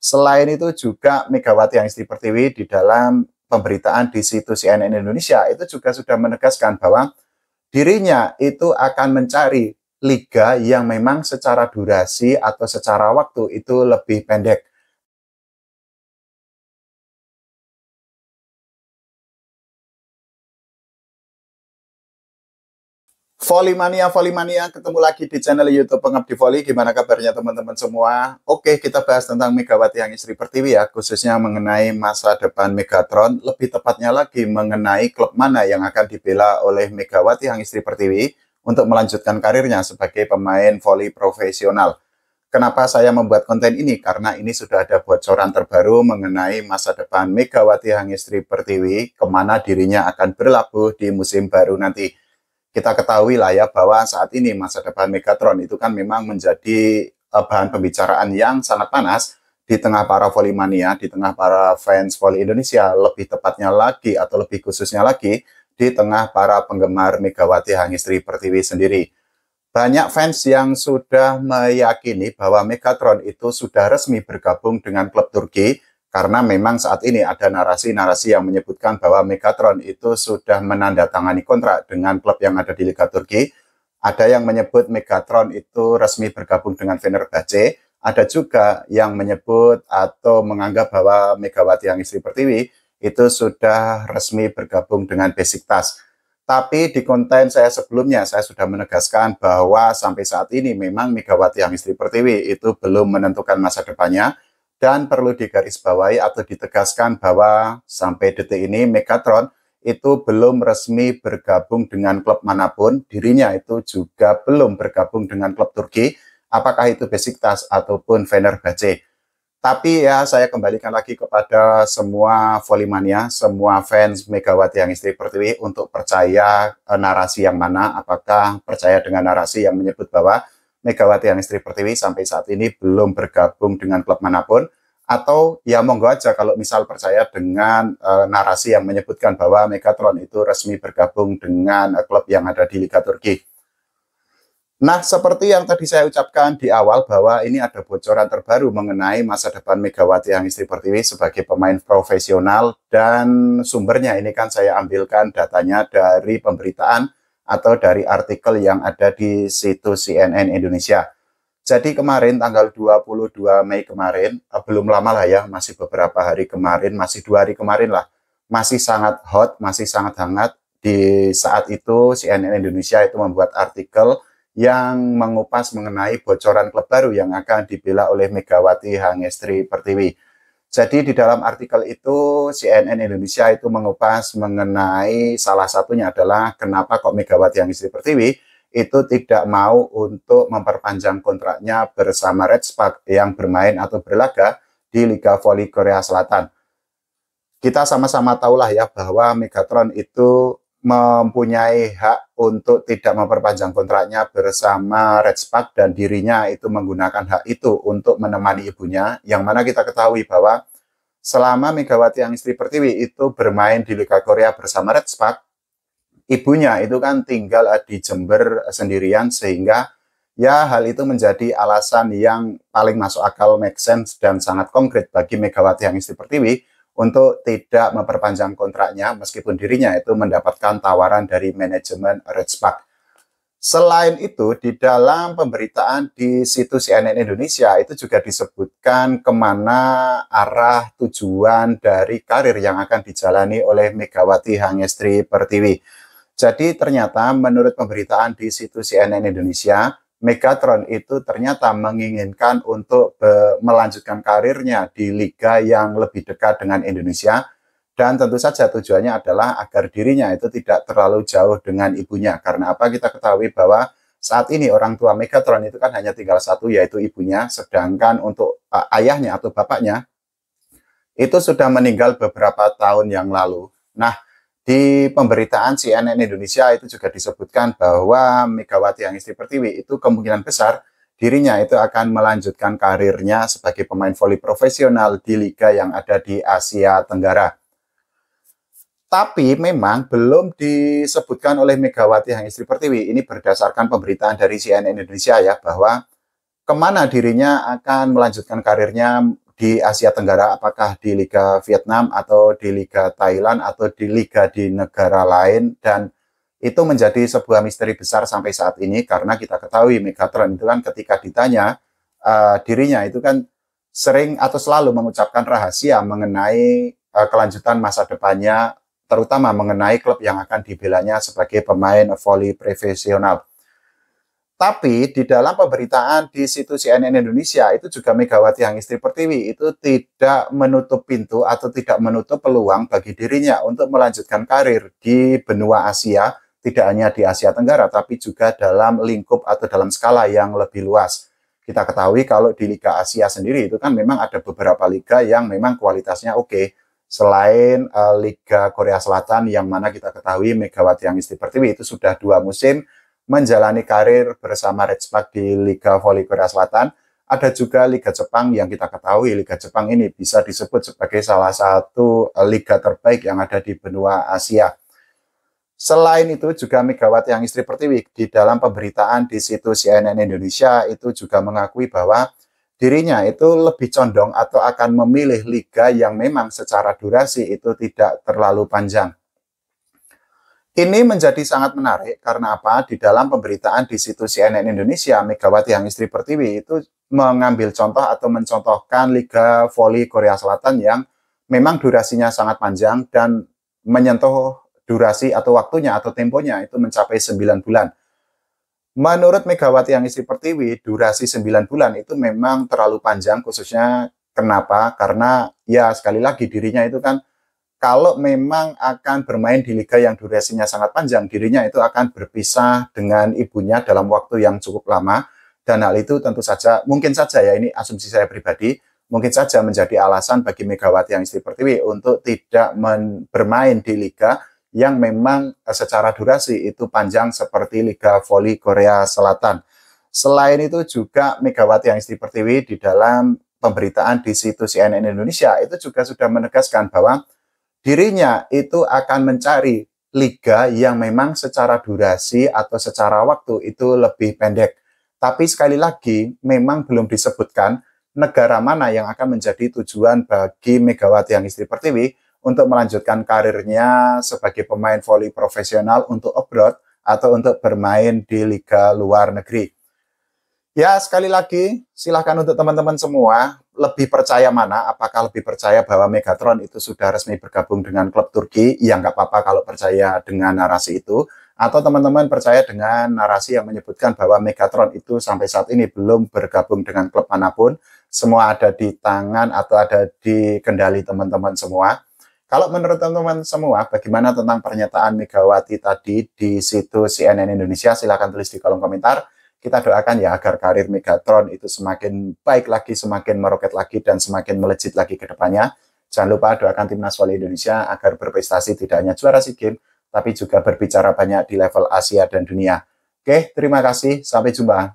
Selain itu juga Megawati Hangestri Pertiwi di dalam pemberitaan di situs CNN Indonesia itu juga sudah menegaskan bahwa dirinya itu akan mencari liga yang memang secara durasi atau secara waktu itu lebih pendek. Volley Mania, ketemu lagi di channel YouTube Pengabdi Volley. Gimana kabarnya teman-teman semua? Oke, kita bahas tentang Megawati Hangestri Pertiwi ya, khususnya mengenai masa depan Megatron, lebih tepatnya lagi mengenai klub mana yang akan dibela oleh Megawati Hangestri Pertiwi untuk melanjutkan karirnya sebagai pemain volley profesional. Kenapa saya membuat konten ini? Karena ini sudah ada bocoran terbaru mengenai masa depan Megawati Hangestri Pertiwi, kemana dirinya akan berlabuh di musim baru nanti. Kita ketahui lah ya bahwa saat ini masa depan Megatron itu kan memang menjadi bahan pembicaraan yang sangat panas di tengah para volley mania, di tengah para fans volley Indonesia, lebih tepatnya lagi atau lebih khususnya lagi di tengah para penggemar Megawati Hangestri Pertiwi sendiri. Banyak fans yang sudah meyakini bahwa Megatron itu sudah resmi bergabung dengan klub Turki, karena memang saat ini ada narasi-narasi yang menyebutkan bahwa Megatron itu sudah menandatangani kontrak dengan klub yang ada di Liga Turki. Ada yang menyebut Megatron itu resmi bergabung dengan Fenerbahce. Ada juga yang menyebut atau menganggap bahwa Megawati Hangestri Pertiwi itu sudah resmi bergabung dengan Besiktas. Tapi di konten saya sebelumnya, saya sudah menegaskan bahwa sampai saat ini memang Megawati Hangestri Pertiwi itu belum menentukan masa depannya. Dan perlu digarisbawahi atau ditegaskan bahwa sampai detik ini Megatron itu belum resmi bergabung dengan klub manapun. Dirinya itu juga belum bergabung dengan klub Turki, apakah itu Besiktas ataupun Fenerbahce. Tapi ya saya kembalikan lagi kepada semua volley-mania, semua fans Megawati Hangestri Pertiwi untuk percaya narasi yang mana, apakah percaya dengan narasi yang menyebut bahwa Megawati Hangestri Pertiwi sampai saat ini belum bergabung dengan klub manapun, atau ya monggo aja kalau misal percaya dengan narasi yang menyebutkan bahwa Megatron itu resmi bergabung dengan klub yang ada di Liga Turki. Nah, seperti yang tadi saya ucapkan di awal bahwa ini ada bocoran terbaru mengenai masa depan Megawati Hangestri Pertiwi sebagai pemain profesional, dan sumbernya ini kan saya ambilkan datanya dari pemberitaan atau dari artikel yang ada di situs CNN Indonesia. Jadi kemarin tanggal 22 Mei kemarin, belum lama lah ya, masih beberapa hari kemarin, masih 2 hari kemarin lah, masih sangat hot, masih sangat hangat. Di saat itu CNN Indonesia itu membuat artikel yang mengupas mengenai bocoran klub baru yang akan dibela oleh Megawati Hangestri Pertiwi. Jadi di dalam artikel itu CNN Indonesia itu mengupas mengenai salah satunya adalah kenapa kok Megawati Hangestri Pertiwi itu tidak mau untuk memperpanjang kontraknya bersama Red Spark yang bermain atau berlaga di Liga Voli Korea Selatan. Kita sama-sama tahulah ya bahwa Megatron itu mempunyai hak untuk tidak memperpanjang kontraknya bersama Red Spark, dan dirinya itu menggunakan hak itu untuk menemani ibunya, yang mana kita ketahui bahwa selama Megawati Hangestri Pertiwi itu bermain di Liga Korea bersama Red Spark, ibunya itu kan tinggal di Jember sendirian, sehingga ya hal itu menjadi alasan yang paling masuk akal, make sense, dan sangat konkret bagi Megawati Hangestri Pertiwi untuk tidak memperpanjang kontraknya meskipun dirinya itu mendapatkan tawaran dari manajemen Red Spark. Selain itu, di dalam pemberitaan di situs CNN Indonesia itu juga disebutkan kemana arah tujuan dari karir yang akan dijalani oleh Megawati Hangestri Pertiwi. Jadi ternyata menurut pemberitaan di situs CNN Indonesia, Megatron itu ternyata menginginkan untuk melanjutkan karirnya di liga yang lebih dekat dengan Indonesia, dan tentu saja tujuannya adalah agar dirinya itu tidak terlalu jauh dengan ibunya. Karena apa? Kita ketahui bahwa saat ini orang tua Megatron itu kan hanya tinggal satu, yaitu ibunya, sedangkan untuk ayahnya atau bapaknya itu sudah meninggal beberapa tahun yang lalu. Nah, di pemberitaan CNN Indonesia itu juga disebutkan bahwa Megawati Hangestri Pertiwi itu kemungkinan besar dirinya itu akan melanjutkan karirnya sebagai pemain voli profesional di liga yang ada di Asia Tenggara. Tapi memang belum disebutkan oleh Megawati Hangestri Pertiwi, ini berdasarkan pemberitaan dari CNN Indonesia ya, bahwa kemana dirinya akan melanjutkan karirnya di Asia Tenggara, apakah di Liga Vietnam atau di Liga Thailand atau di liga di negara lain, dan itu menjadi sebuah misteri besar sampai saat ini karena kita ketahui Megatron itu kan ketika ditanya dirinya itu kan sering atau selalu mengucapkan rahasia mengenai kelanjutan masa depannya, terutama mengenai klub yang akan dibelanya sebagai pemain voli profesional. Tapi di dalam pemberitaan di situs CNN Indonesia itu juga Megawati Hangistri Pertiwi itu tidak menutup pintu atau tidak menutup peluang bagi dirinya untuk melanjutkan karir di benua Asia, tidak hanya di Asia Tenggara tapi juga dalam lingkup atau dalam skala yang lebih luas. Kita ketahui kalau di Liga Asia sendiri itu kan memang ada beberapa liga yang memang kualitasnya oke. Selain Liga Korea Selatan yang mana kita ketahui Megawati Hangistri Pertiwi itu sudah 2 musim menjalani karir bersama Red Spark di Liga Voli Korea Selatan. Ada juga Liga Jepang yang kita ketahui Liga Jepang ini bisa disebut sebagai salah satu liga terbaik yang ada di benua Asia. Selain itu juga Megawati Hangistri Pertiwi di dalam pemberitaan di situs CNN Indonesia itu juga mengakui bahwa dirinya itu lebih condong atau akan memilih liga yang memang secara durasi itu tidak terlalu panjang. Ini menjadi sangat menarik karena apa? Di dalam pemberitaan di situs CNN Indonesia, Megawati Hangistri Pertiwi itu mengambil contoh atau mencontohkan Liga Voli Korea Selatan yang memang durasinya sangat panjang dan menyentuh durasi atau waktunya atau temponya itu mencapai 9 bulan. Menurut Megawati Hangistri Pertiwi, durasi 9 bulan itu memang terlalu panjang, khususnya kenapa? Karena ya sekali lagi dirinya itu kan kalau memang akan bermain di liga yang durasinya sangat panjang, dirinya itu akan berpisah dengan ibunya dalam waktu yang cukup lama. Dan hal itu tentu saja, mungkin saja ya, ini asumsi saya pribadi, mungkin saja menjadi alasan bagi Megawati Hangistri Pertiwi untuk tidak bermain di liga yang memang secara durasi itu panjang seperti Liga Voli Korea Selatan. Selain itu juga Megawati Hangistri Pertiwi di dalam pemberitaan di situs CNN Indonesia itu juga sudah menegaskan bahwa dirinya itu akan mencari liga yang memang secara durasi atau secara waktu itu lebih pendek. Tapi sekali lagi, memang belum disebutkan negara mana yang akan menjadi tujuan bagi Megawati Hangistri Pertiwi untuk melanjutkan karirnya sebagai pemain voli profesional untuk abroad atau untuk bermain di liga luar negeri. Ya, sekali lagi, silahkan untuk teman-teman semua, lebih percaya mana? Apakah lebih percaya bahwa Megatron itu sudah resmi bergabung dengan klub Turki? Ya, nggak apa-apa kalau percaya dengan narasi itu. Atau teman-teman percaya dengan narasi yang menyebutkan bahwa Megatron itu sampai saat ini belum bergabung dengan klub manapun. Semua ada di tangan atau ada di kendali teman-teman semua. Kalau menurut teman-teman semua, bagaimana tentang pernyataan Megawati tadi di situs CNN Indonesia? Silahkan tulis di kolom komentar. Kita doakan ya agar karir Megatron itu semakin baik lagi, semakin meroket lagi, dan semakin melejit lagi ke depannya. Jangan lupa doakan Timnas Voli Indonesia agar berprestasi tidak hanya juara SEA Games, tapi juga berbicara banyak di level Asia dan dunia. Oke, terima kasih. Sampai jumpa.